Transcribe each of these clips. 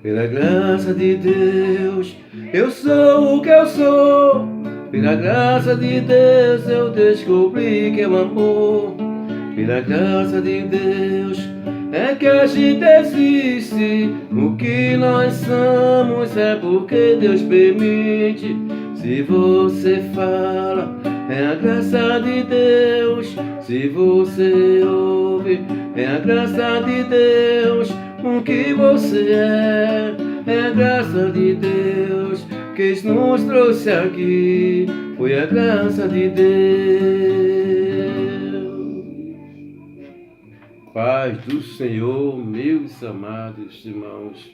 Pela graça de Deus, eu sou o que eu sou. Pela graça de Deus, eu descobri que é o amor. Pela graça de Deus, é que a gente existe. O que nós somos é porque Deus permite. Se você fala, é a graça de Deus. Se você ouve, é a graça de Deus. O que você é a graça de Deus. Quem nos trouxe aqui foi a graça de Deus. Paz do Senhor, meus amados irmãos.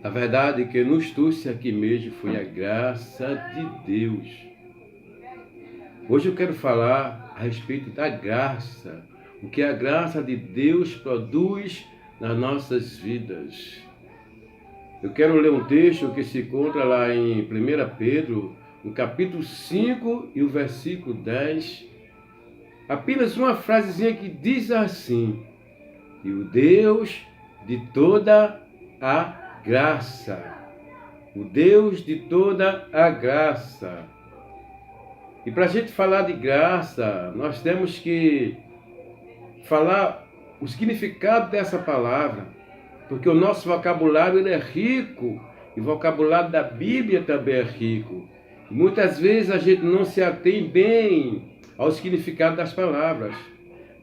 A verdade que nos trouxe aqui mesmo foi a graça de Deus. Hoje eu quero falar a respeito da graça. O que a graça de Deus produz nas nossas vidas. Eu quero ler um texto que se encontra lá em 1 Pedro, no capítulo 5 e o versículo 10. Apenas uma frasezinha que diz assim: e o Deus de toda a graça. O Deus de toda a graça. E para a gente falar de graça, nós temos que falar o significado dessa palavra, porque o nosso vocabulário ele é rico, e o vocabulário da Bíblia também é rico. E muitas vezes a gente não se atém bem ao significado das palavras,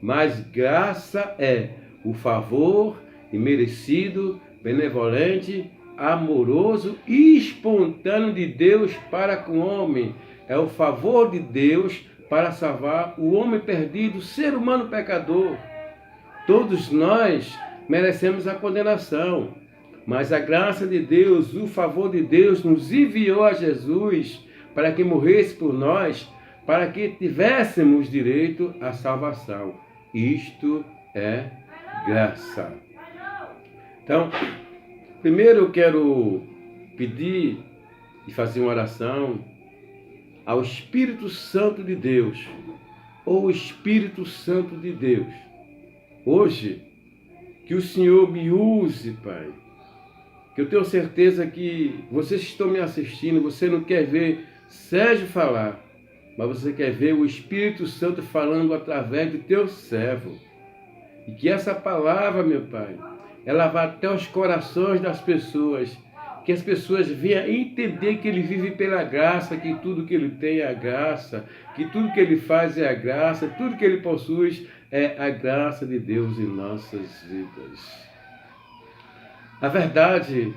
mas graça é o favor imerecido, benevolente, amoroso e espontâneo de Deus para com o homem. É o favor de Deus para salvar o homem perdido, o ser humano pecador. Todos nós merecemos a condenação, mas a graça de Deus, o favor de Deus nos enviou a Jesus para que morresse por nós, para que tivéssemos direito à salvação. Isto é graça. Então, primeiro eu quero pedir e fazer uma oração ao Espírito Santo de Deus, ou Espírito Santo de Deus. Hoje, que o Senhor me use, Pai, que eu tenho certeza que vocês estão me assistindo, você não quer ver Sérgio falar, mas você quer ver o Espírito Santo falando através do teu servo. E que essa palavra, meu Pai, ela vá até os corações das pessoas, que as pessoas venham entender que ele vive pela graça, que tudo que ele tem é a graça, que tudo que ele faz é a graça, tudo que ele possui é a graça de Deus em nossas vidas. A verdade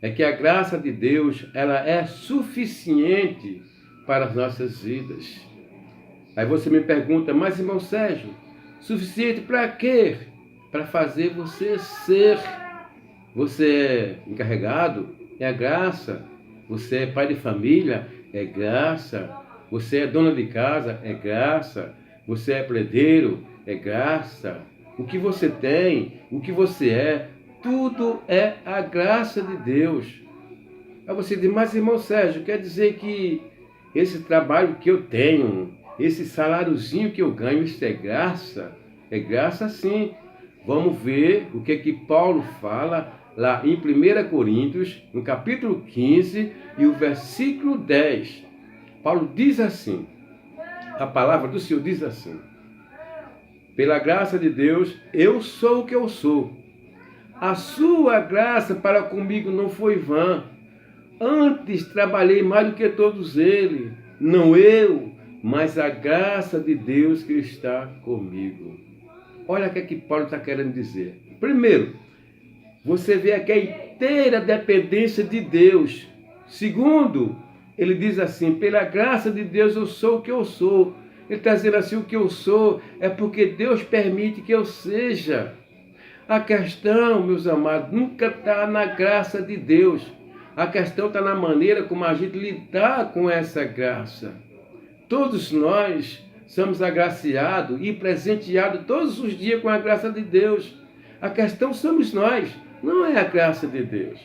é que a graça de Deus, ela é suficiente para as nossas vidas. Aí você me pergunta, mas irmão Sérgio, suficiente para quê? Para fazer você ser. Você é encarregado? É graça. Você é pai de família? É graça. Você é dona de casa? É graça. Você é plebeiro? É graça. O que você tem, o que você é, tudo é a graça de Deus. Aí você diz, mas irmão Sérgio, quer dizer que esse trabalho que eu tenho, esse saláriozinho que eu ganho, isso é graça? É graça sim. Vamos ver o que Paulo fala lá em 1 Coríntios, no capítulo 15 e o versículo 10. Paulo diz assim, a palavra do Senhor diz assim: pela graça de Deus, eu sou o que eu sou. A sua graça para comigo não foi vã. Antes trabalhei mais do que todos eles. Não eu, mas a graça de Deus que está comigo. Olha o que Paulo está querendo dizer. Primeiro, você vê aqui a inteira dependência de Deus. Segundo, ele diz assim, pela graça de Deus eu sou o que eu sou. Ele está dizendo assim, o que eu sou é porque Deus permite que eu seja. A questão, meus amados, nunca está na graça de Deus. A questão está na maneira como a gente lidar com essa graça. Todos nós somos agraciados e presenteados todos os dias com a graça de Deus. A questão somos nós, não é a graça de Deus.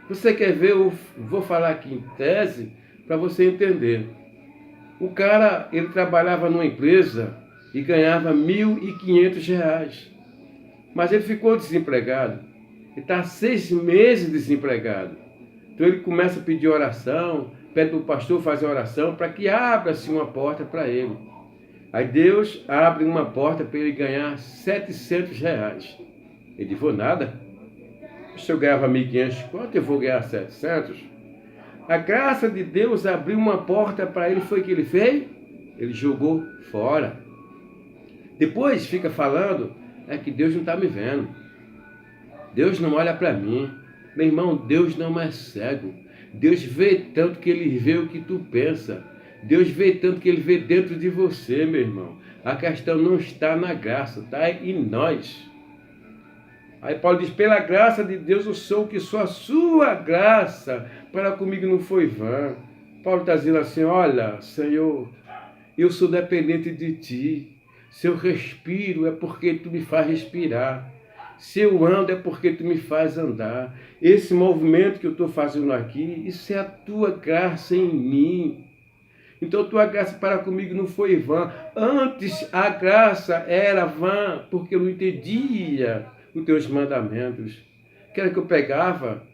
Você quer ver? Eu vou falar aqui em tese para você entender. O cara, ele trabalhava numa empresa e ganhava R$ 1.500. Mas ele ficou desempregado. Ele está 6 meses desempregado. Então ele começa a pedir oração, pede para o pastor fazer oração para que abra-se uma porta para ele. Aí Deus abre uma porta para ele ganhar R$ 700. Ele disse, vou nada. Se eu ganhava 1.500, quanto eu vou ganhar 700? A graça de Deus abriu uma porta para ele, foi o que ele fez? Ele jogou fora. Depois fica falando, é que Deus não está me vendo. Deus não olha para mim. Meu irmão, Deus não é cego. Deus vê tanto que Ele vê o que tu pensa. Deus vê tanto que Ele vê dentro de você, meu irmão. A questão não está na graça, está em nós. Aí Paulo diz, pela graça de Deus eu sou o que sou, a sua graça para comigo não foi vã. Paulo está dizendo assim, olha, Senhor, eu sou dependente de Ti. Se eu respiro é porque Tu me faz respirar. Se eu ando é porque Tu me faz andar. Esse movimento que eu estou fazendo aqui, isso é a Tua graça em mim. Então Tua graça para comigo não foi vã. Antes a graça era vã, porque eu não entendia os Teus mandamentos. Que era que eu pegava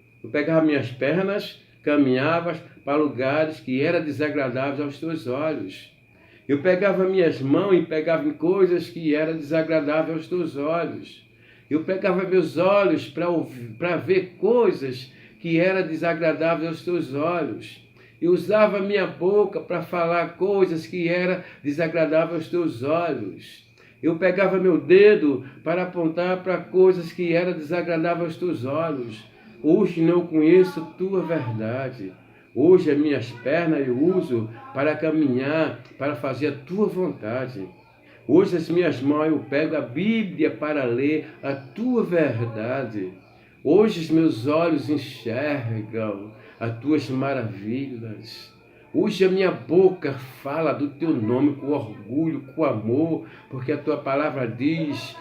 minhas pernas, caminhava para lugares que eram desagradáveis aos Teus olhos. Eu pegava minhas mãos e pegava em coisas que eram desagradáveis aos Teus olhos. Eu pegava meus olhos para ver coisas que eram desagradáveis aos Teus olhos. Eu usava minha boca para falar coisas que eram desagradáveis aos Teus olhos. Eu pegava meu dedo para apontar para coisas que eram desagradáveis aos Teus olhos. Hoje não conheço Tua verdade. Hoje as minhas pernas eu uso para caminhar, para fazer a Tua vontade. Hoje as minhas mãos eu pego a Bíblia para ler a Tua verdade. Hoje os meus olhos enxergam as Tuas maravilhas. Hoje a minha boca fala do Teu nome com orgulho, com amor, porque a Tua palavra diz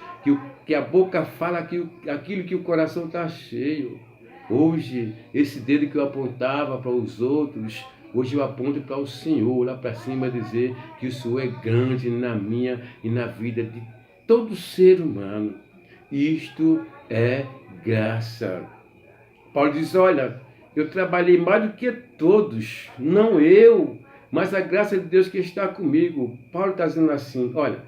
que a boca fala aquilo que o coração está cheio. Hoje, esse dedo que eu apontava para os outros, hoje eu aponto para o Senhor, lá para cima, dizer que o Senhor é grande na minha e na vida de todo ser humano. Isto é graça. Paulo diz, olha, eu trabalhei mais do que todos, não eu, mas a graça de Deus que está comigo. Paulo está dizendo assim, olha,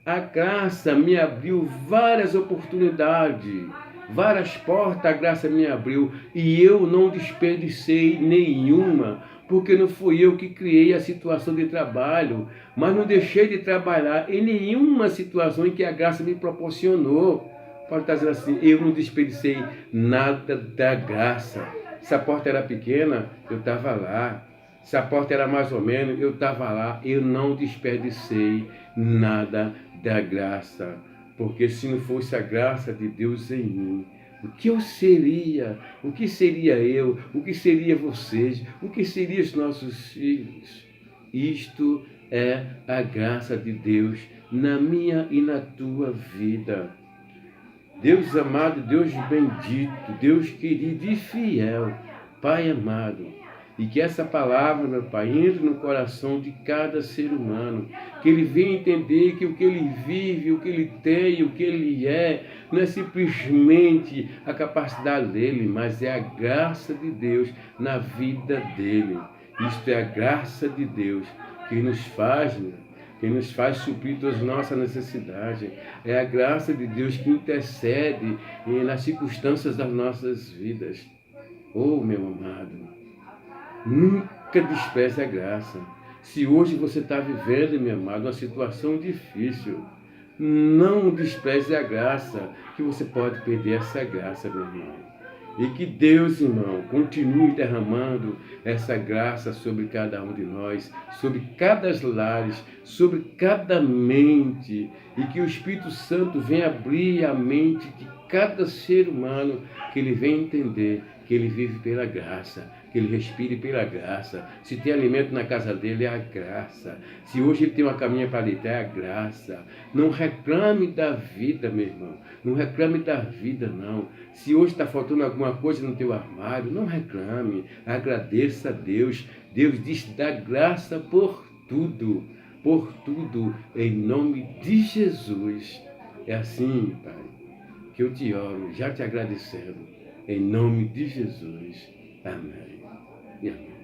a graça me abriu várias oportunidades, várias portas a graça me abriu e eu não desperdicei nenhuma, porque não fui eu que criei a situação de trabalho, mas não deixei de trabalhar em nenhuma situação em que a graça me proporcionou. Paulo está dizendo assim, eu não desperdicei nada da graça. Se a porta era pequena, eu estava lá. Se a porta era mais ou menos, eu estava lá. Eu não desperdicei nada da graça. Porque se não fosse a graça de Deus em mim, o que eu seria? O que seria eu? O que seria vocês? O que seriam os nossos filhos? Isto é a graça de Deus na minha e na tua vida. Deus amado, Deus bendito, Deus querido e fiel, Pai amado, e que essa palavra, meu Pai, entre no coração de cada ser humano, que ele venha entender que o que ele vive, o que ele tem, o que ele é, não é simplesmente a capacidade dele, mas é a graça de Deus na vida dele. Isto é a graça de Deus que nos faz suprir todas as nossas necessidades. É a graça de Deus que intercede nas circunstâncias das nossas vidas. Oh, meu amado, nunca despreze a graça. Se hoje você está vivendo, meu amado, uma situação difícil, não despreze a graça, que você pode perder essa graça, meu irmão. E que Deus, irmão, continue derramando essa graça sobre cada um de nós, sobre cada lares, sobre cada mente, e que o Espírito Santo venha abrir a mente de cada ser humano que ele venha entender que ele vive pela graça, que ele respire pela graça. Se tem alimento na casa dele, é a graça. Se hoje ele tem uma caminha para deitar, é a graça. Não reclame da vida, meu irmão. Não reclame da vida, não. Se hoje está faltando alguma coisa no teu armário, não reclame. Agradeça a Deus. Deus diz: dá graça por tudo. Por tudo, em nome de Jesus. É assim, Pai, que eu te oro, já te agradecendo, em nome de Jesus. Amém. E amém.